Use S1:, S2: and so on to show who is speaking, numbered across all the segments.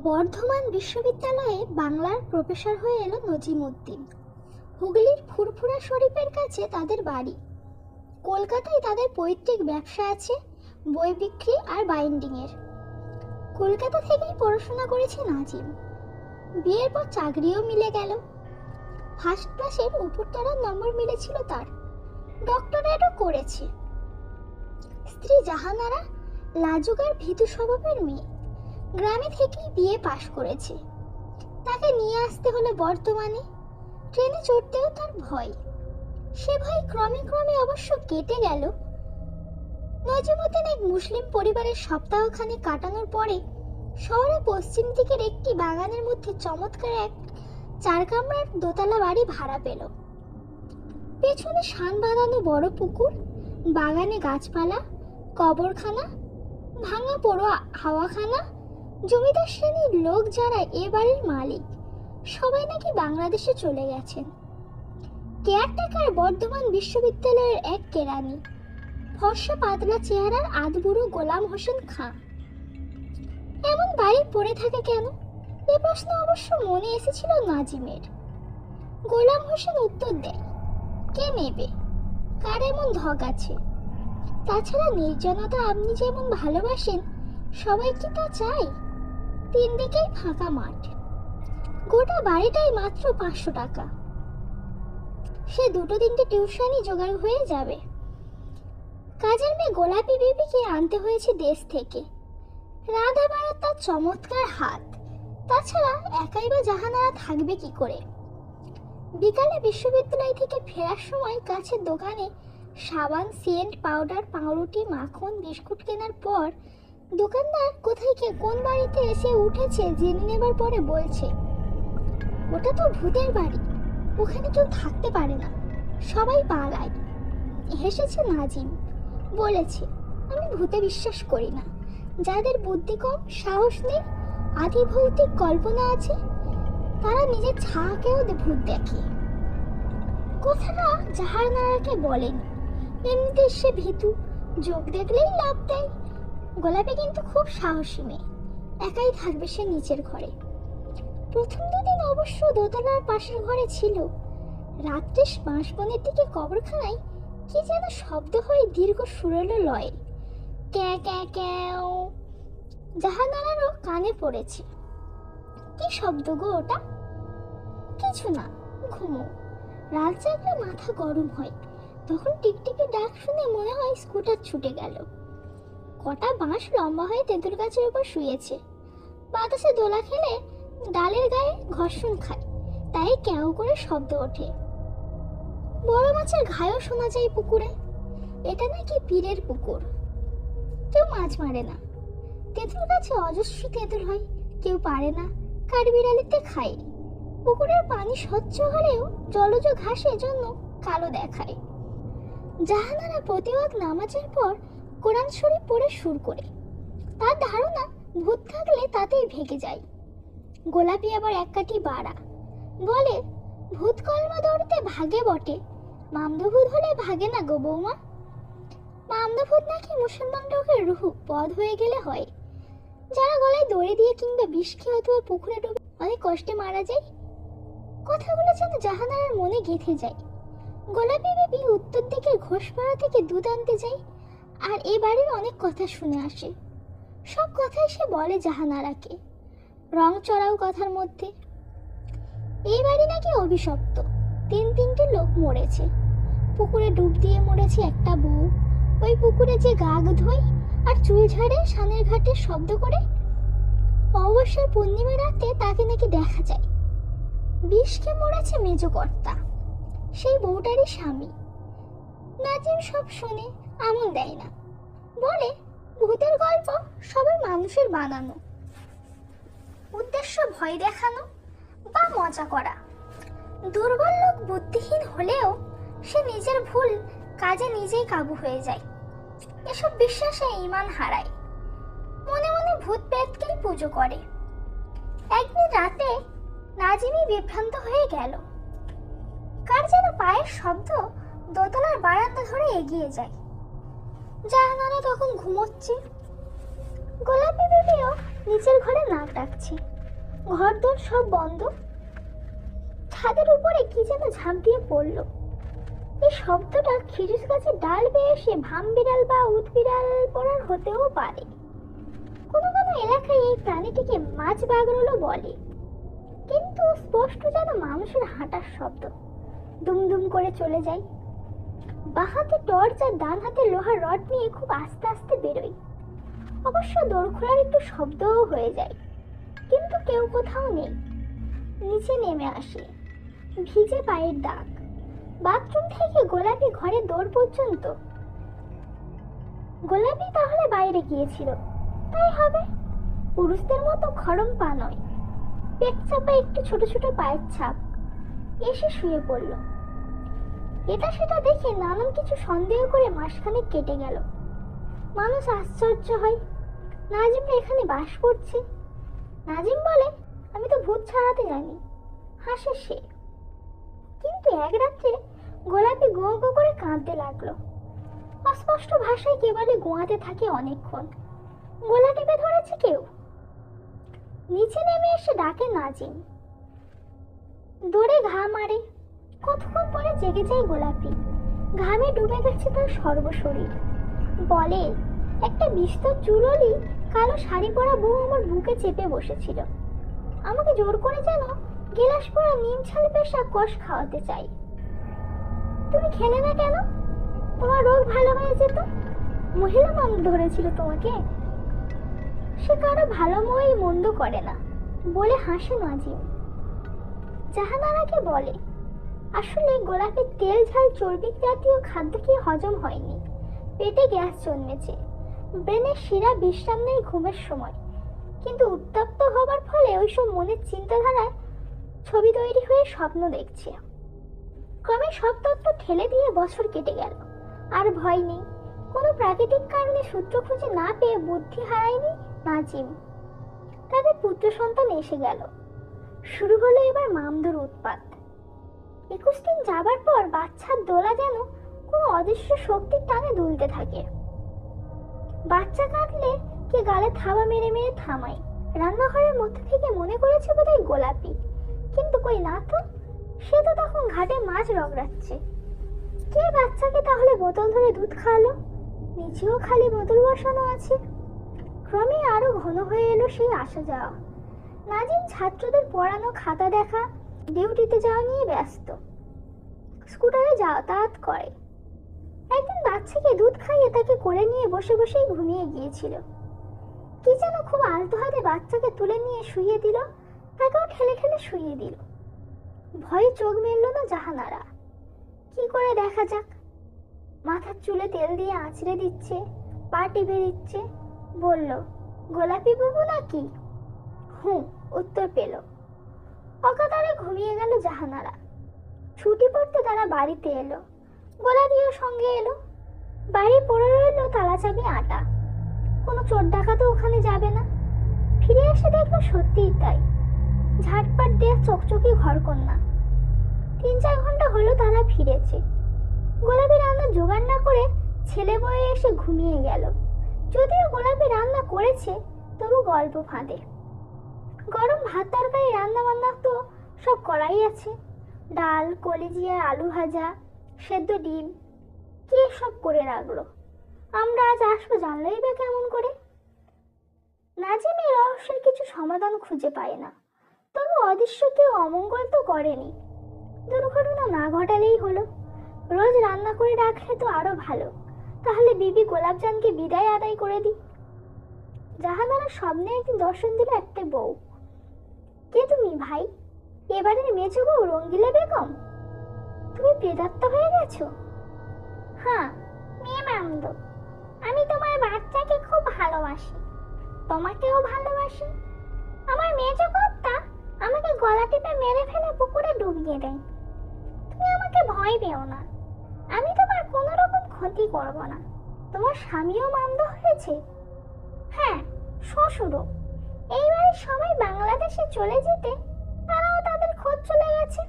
S1: বর্ধমান বিশ্ববিদ্যালয়ে বাংলার প্রফেসর হয়ে এলো নজিমউদ্দিন। হুগলির ফুরফুরা শরীফের কাছে তাদের বাড়ি। কলকাতায় তাদের পৈতৃক ব্যবসা আছে, বই বিক্রি আর বাইন্ডিংয়ের। কলকাতা থেকেই পড়াশোনা করেছে নাজিম। বিয়ের পর চাকরিও মিলে গেল। ফার্স্ট ক্লাসের উপরতলার নম্বর মিলেছিল তার। ডক্টরেটও করেছে। স্ত্রী জাহানারা লাজুক আর ভীতু স্বভাবের মেয়ে। গ্রামে থেকেই বিয়ে পাশ করেছে। তাকে নিয়ে আসতে হলো বর্ধমানে। ট্রেনে চড়তেও তার ভয়। সে ভয় ক্রমে ক্রমে অবশ্য কেটে গেল। নজিমউদ্দিন এক মুসলিম পরিবারের সপ্তাহখানেক কাটানোর পরে শহরে পশ্চিম দিকের একটি বাগানের মধ্যে চমৎকার এক 4 কামরার দোতলা বাড়ি ভাড়া পেল। পেছনে শান বাঁধানো বড় পুকুর, বাগানে গাছপালা, কবরখানা, ভাঙা পোড়ো হাওয়াখানা। জমিদার শ্রেণীর লোক যারা এ বাড়ির মালিক, সবাই নাকি বাংলাদেশে চলে গেছেন। কেয়ারটেকার বর্ধমান বিশ্ববিদ্যালয়ের এক কেরানি, ফর্সা পাতলা চেহারার আধবুড়ো গোলাম হোসেন খাঁ। এমন বাড়ি পড়ে থাকে কেন, এ প্রশ্ন অবশ্য মনে এসেছিল নাজিমের। গোলাম হোসেন উত্তর দেয়, কে নেবে, কার এমন ধক আছে? তাছাড়া নির্জনতা আপনি যেমন ভালোবাসেন, সবাই কি তা চায়? 3 দিকেই ফাঁকা মাঠ। গোটা বাড়িটাই মাত্র 500 টাকা। সে 2-3টে টিউশনই জোগাড় হয়ে যাবে। কাজের মেয়ে গোলাপি বিবিকে আনতে হয়েছে দেশ থেকে। রাধা বাড়ার তার চমৎকার হাত। তাছাড়া একাই বা জাহানারা থাকবে কি করে? বিকালে বিশ্ববিদ্যালয় থেকে ফেরার সময় কাছের দোকানে সাবান, সেন্ট, পাউডার, পাউরুটি, মাখন, বিস্কুট কেনার পর দোকানদার কোথায় কে কোন বাড়িতে এসে উঠেছে জেনে নেবার পরে বলছে, ওটা তো ভূতের বাড়ি, ওখানে কেউ থাকতে পারে না, সবাই পালায়। হেসেছে নাজিম, বলেছে, আমি ভূতে বিশ্বাস করি না। যাদের বুদ্ধি কম, সাহস নেই, আদি ভৌতিক কল্পনা আছে, তারা নিজের ছাকেও ভূত দেখে। কথাটা জাহানারাকে বলেনি, এমনিতে সে ভীতু, যোগ দেখলেই লাভ দেয়। গোলাপি কিন্তু খুব সাহসী মেয়ে, একাই থাকবে সে নিচের ঘরে। প্রথম 2 দিন অবশ্য দোতলার পাশের ঘরে ছিল। রাত্রে বাঁশবনের দিকে কবরখানায় কি যেন শব্দ হয়ে দীর্ঘ সুরেলো লয়ে, ক্যাঁ ক্যাঁ ক্যাঁ। জাহানারারও কানে পড়েছে। কি শব্দ গো ওটা? কিছু না, ঘুমো। রাত জাগলে মাথা গরম হয়, তখন টিকটিকি ডাক শুনে মনে হয় স্কুটার ছুটে গেল। কটা বাঁশ লম্বা হয়ে তেঁতুল গাছের উপর শুয়েছে। বাতাসে দোলা খেলে ডালের গায়ে ঘর্ষণ খায়, তাই ক্যাও করে শব্দ ওঠে। বড় মাছের ঘায়ও শোনা যায় পুকুরে। এটা নাকি পীরের পুকুর। কেউ মাছ মারে না। তেঁতুল গাছে অজস্র তেঁতুল হয়, কেউ পারে না, কাঠবিড়ালিতে খায়। পুকুরের পানি স্বচ্ছ হলেও জলজ ঘাসের জন্য কালো দেখায়। জাহানারা প্রতিওয়াক্ত নামাজের পর কোরআন শরীফ পড়ে সুর করে। তার ধারণা ভূত থাকলে তাতেই ভেগে যায়। গোলাপি আবার এক কাঠি বাড়া, বলে, ভূত কলমা দৌড়তে ভাগে বটে, মামদভূত হলে ভাগে না গো বৌমা। মামদভূত নাকি মুসলমান লোকের রুহ বধ হয়ে গেলে হয়, যারা গলায় দড়ি দিয়ে কিংবা বিষ খেয়ে অথবা পুকুরে ডুবে অনেক কষ্টে মারা যায়। কথাগুলো যেন জাহানারার মনে গেঁথে যায়। গোলাপি বেবি উত্তর দিকের ঘোষপাড়া থেকে দুধ আনতে যায়, আর এ বাড়ির অনেক কথা শুনে আসে। সব কথাই সে বলে জাহানারাকে, রং চড়াও কথার মধ্যে। এই বাড়ি নাকি অভিশপ্ত, 3-3টে লোক মরেছে। পুকুরে ডুব দিয়ে মরেছে একটা বউ। ওই পুকুরে যে গা ধোয় আর চুল ঝাড়ে সানের ঘাটে শব্দ করে, অবশ্যই পূর্ণিমা রাতে তাকে নাকি দেখা যায়। বিষ খেয়ে মরেছে মেজকর্তা, সেই বউটারই স্বামী। নাজিম সব শুনে আমল দেয় না, বলে, ভূতের গল্প সবাই মানুষের বানানো, উদ্দেশ্য ভয় দেখানো বা মজা করা। দুর্বল লোক বুদ্ধিহীন হলেও সে নিজের ভুল কাজে নিজেই কাবু হয়ে যায়। এসব বিশ্বাসে ঈমান হারায়, মনে মনে ভূত প্রেতকেই পুজো করে। একদিন রাতে নাজিমই বিভ্রান্ত হয়ে গেল। কার যেন পায়ের শব্দ দোতলার বারান্দা ধরে এগিয়ে যায়। জাহানারা তখন ঘুমোচ্ছে। গোলাপি বেবিও নিচের ঘরে নাক ডাকছে। ঘরদোর সব বন্ধ। ছাদের উপরে কি যেন ঝাঁপ দিয়ে পড়ল। এই শব্দটা খিরিস গাছের ডাল বেয়ে এসে ভাম বিড়াল বা উদ বিড়াল পড়ার হতেও পারে। কোনো কোনো এলাকায় এই প্রাণীটিকে মাছ বাগরোলও বলে, কিন্তু স্পষ্ট যেন মানুষের হাঁটার শব্দ। দুমদুম করে চলে যায়। বাঁ হাতে টর্চ আর ডান হাতে লোহার রড নিয়ে খুব আস্তে আস্তে বেরোয়। অবশ্য দোর খোলার একটু শব্দও হয়ে যায়, কিন্তু কেউ কোথাও নেই। নিচে নেমে আসে, ভিজে পায়ের দাগ। বাথরুম থেকে গোলাপি ঘরের দৌড় পর্যন্ত। গোলাপি তাহলে বাইরে গিয়েছিল, তাই হবে। পুরুষদের মতো খড়ম পা নয়, পেট চাপা একটু ছোট ছোট পায়ের ছাপ। এসে শুয়ে পড়ল। এটা সেটা দেখে নানান কিছু সন্দেহ করে মাসখানেক কেটে গেল। মানুষ আশ্চর্য হয়, নাজিম এখানে বাস করছে। নাজিম বলে, আমি তো ভূত ছাড়াতে জানি। হাসে সে। কিন্তু এক রাত্রে গোলাপি গো গো করে কাঁদতে লাগলো। অস্পষ্ট ভাষায় কেবলই গোয়াতে থাকে অনেকক্ষণ। গোলা টিপে ধরেছে কেউ। নিচে নেমে এসে ডাকে নাজিম। দৌড়ে ঘা মারে। কতক্ষণ পরে জেগে যায় গোলাপি। ঘামে ডুবে গেছে তার সর্বশরীর। বলে, একটা বিস্তর চুললি কালো শাড়ি পরা বউ আমার বুকে চেপে বসেছিল। আমাকে জোর করে যেন গেলাস পরা নিম ছাল পেশা কষ খাওয়াতে চাই। তুমি খেলে না কেন? তোমার রোগ ভালো হয়ে যেত। মহিলা মামলা ধরেছিল তোমাকে। সে কারো ভালো মই মন্দ করে না বলে হাসে নাজিম। জাহানারাকে বলে, আসলে গোলাপের তেল ঝাল চর্বি জাতীয় খাদ্য খেয়ে হজম হয়নি, পেটে গ্যাস জন্মেছে। ব্রেনের শিরা বিশ্রাম নেই ঘুমের সময়, কিন্তু উত্তপ্ত হবার ফলে ওইসব মনের চিন্তাধারায় ছবি তৈরি হয়ে স্বপ্ন দেখছে। ক্রমে সব তত্ত্ব ঠেলে দিয়ে বছর কেটে গেল। আর ভয় নেই। কোনো প্রাকৃতিক কারণে সূত্র খুঁজে না পেয়ে বুদ্ধি হারায়নি নাজিম। তাদের পুত্র সন্তান এসে গেল। শুরু হলো এবার মামদুর উৎপাত। 21 দিন যাবার পর বাচ্চার দোলা যেন কোনো অদৃশ্য শক্তির টানে দুলতে থাকে। বাচ্চা কাঁদলে কে গালে থাবা মেরে মেরে থামায়। রান্নাঘরের মধ্যে থেকে মনে করেছে বোধহয় গোলাপি, কিন্তু কই না তো। সে তো তখন ঘাটে মাছ রগড়াচ্ছে। কে বাচ্চাকে তাহলে বোতল ধরে দুধ খাওয়ালো? নিচেও খালি বোতল বসানো আছে। ক্রমে আরো ঘন হয়ে এলো সেই আসা যাওয়া। নাজিম ছাত্রদের পড়ানো, খাতা দেখা, ডিউটিতে যাওয়া নিয়ে ব্যস্ত। স্কুটারে যাতায়াত করে। একদিন বাচ্চাকে দুধ খাইয়ে তাকে কোলে নিয়ে বসে বসেই ঘুমিয়ে গিয়েছিল। কি যেন খুব আলতো হাতে বাচ্চাকে তুলে নিয়ে শুইয়ে দিল, তাকেও ঠেলে ঠেলে শুইয়ে দিল। ভয়ে চোখ মেলল না জাহানারা। কি করে দেখা যাক। মাথার চুলে তেল দিয়ে আঁচড়ে দিচ্ছে, পা টিপে দিচ্ছে। বলল, গোলাপি বাবু নাকি? উত্তর পেল। অকাতরে ঘুমিয়ে গেল জাহানারা। ছুটি পড়তে তারা বাড়িতে এলো। গোলাপিও সঙ্গে এলো। বাড়ি পড়ে রইল তালা চাবি আটা। কোনো চোর ডাকাতও ওখানে যাবে না। ফিরে এসে দেখলো সত্যিই তাই। ঝাটপাট দেয়া চকচকে ঘরকন্না। 3-4 ঘন্টা হলো তারা ফিরেছে। গোলাপি রান্না জোগাড় না করে ছেলে বয়ে এসে ঘুমিয়ে গেল। যদিও গোলাপি রান্না করেছে, তবু গল্প ফাঁদে। গরম ভাত তরকারি রান্না বান্না তো সব করাই আছে। ডাল, কলিজিয়া, আলু ভাজা, সেদ্ধ ডিম, কে সব করে রাখলো। আমরা আজ আসবো জানলেই বা কেমন করে? নাজিম এই রহস্যের কিছু সমাধান খুঁজে পায় না। তবু অদৃশ্য কেউ অমঙ্গল তো করেনি। দুর্ঘটনা না ঘটালেই হলো। রোজ রান্না করে রাখলে তো আরো ভালো। তাহলে বিবি গোলাপজানকে বিদায় আদায় করে দিই। জাহানারা স্বপ্নে একদিন দর্শন দিল একটা বউ। কে তুমি ভাই? এবারের মেজো বউ রঙ্গিলা বেগম? তুমি প্রেতাত্মা হয়ে গেছো? হ্যাঁ, মেয়ে মামদো। আমি তোমার বাচ্চাকে খুব ভালোবাসি, তোমাকেও ভালোবাসি। আমার মেজো কর্তা আমাকে গলা টিপে মেরে ফেলে পুকুরে ডুবিয়ে দেয়। তুমি আমাকে ভয় পেও না, আমি তোমার কোনো রকম ক্ষতি করব না। তোমার স্বামীও মামদো হয়েছে? হ্যাঁ, শ্বশুরও। এইবারের সময় বাংলাদেশে চলে যেতে তারাও তাদের খোঁজ চলে গেছে,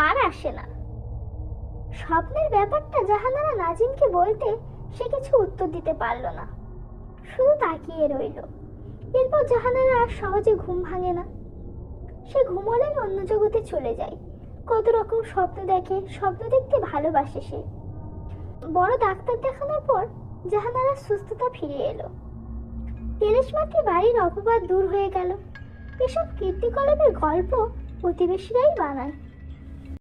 S1: আর আসে না। স্বপ্নের ব্যাপারটা জাহানারা নাজিমকে বলতে সে কিছু উত্তর দিতে পারল না, শুধু তাকিয়ে রইল। এরপর জাহানারা আর সহজে ঘুম ভাঙে না। সে ঘুমোলেই অন্য জগতে চলে যায়। কত রকম স্বপ্ন দেখে, স্বপ্ন দেখতে ভালোবাসে সে। বড় ডাক্তার দেখানোর পর জাহানারা সুস্থতা ফিরে এলো। তেলেশমাতি বাড়ির অপবাদ দূর হয়ে গেল। এসব কীর্তিকলাপের গল্প প্রতিবেশীরাই বানায়।